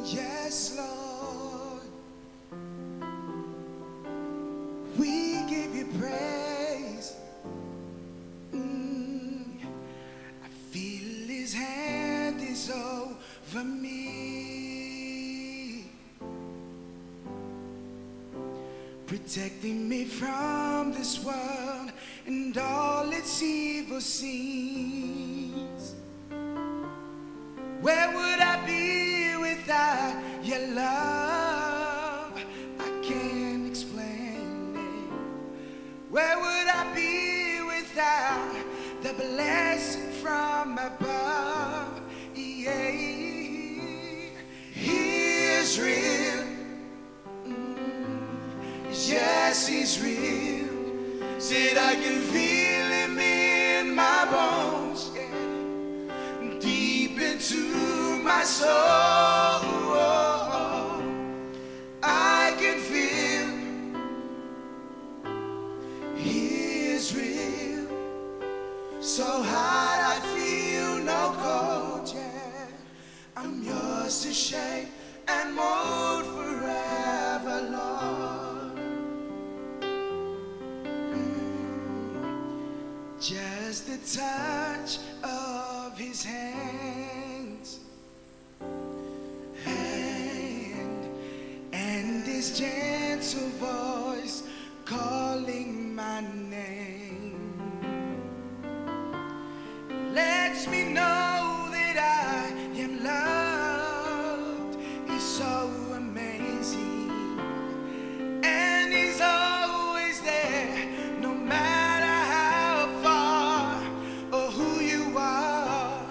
Yes, Lord, we give you praise. I feel his hand is over me, protecting me from this world and all its evil scenes. Where would I be without your love? I can't explain it. Where would I be without the blessing from above? Yeah, he is real. Yes, he's real. Said I can feel him in my bones, yeah. Deep into my soul, I can feel he is real. So hot I feel no cold, yeah. I'm yours to shape and mold forever, Lord. Just the touch of his hands, and his gentle voice calling my name lets me know that I am loved. He's so amazing, and he's always there, no matter how far or who you are.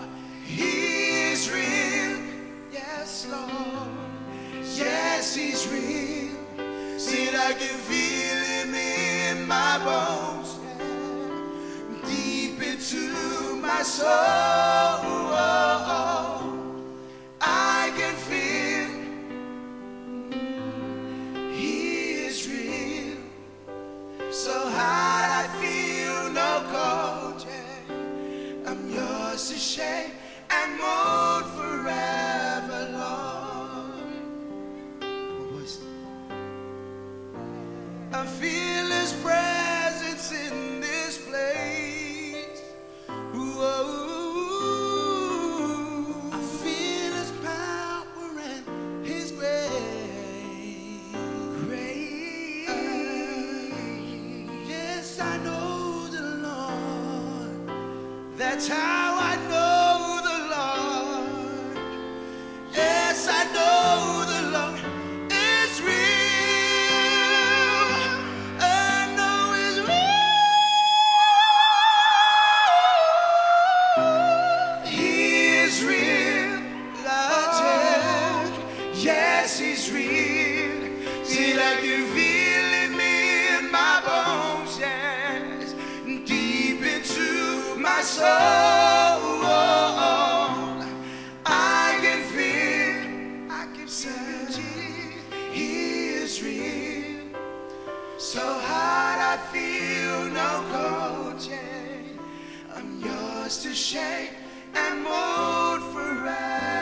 He is real, yes, Lord. Yes, he's real. Said I can feel him in my bones, yeah. Deep into my soul, I can feel he is real. So hot I feel no cold, yeah. I'm yours to shape and mold forever, Lord. I feel his presence in this place. Whoa. I feel his power and his grace. Yes, I know the Lord. That's how I know the Lord. Yes, I know the Lord is real. Yes, he's real. Said I can feel him in my bones, yes. Deep into my soul, I can feel Jesus. He is real. So hot I feel no cold, yeah. I'm yours to shape and mold forever.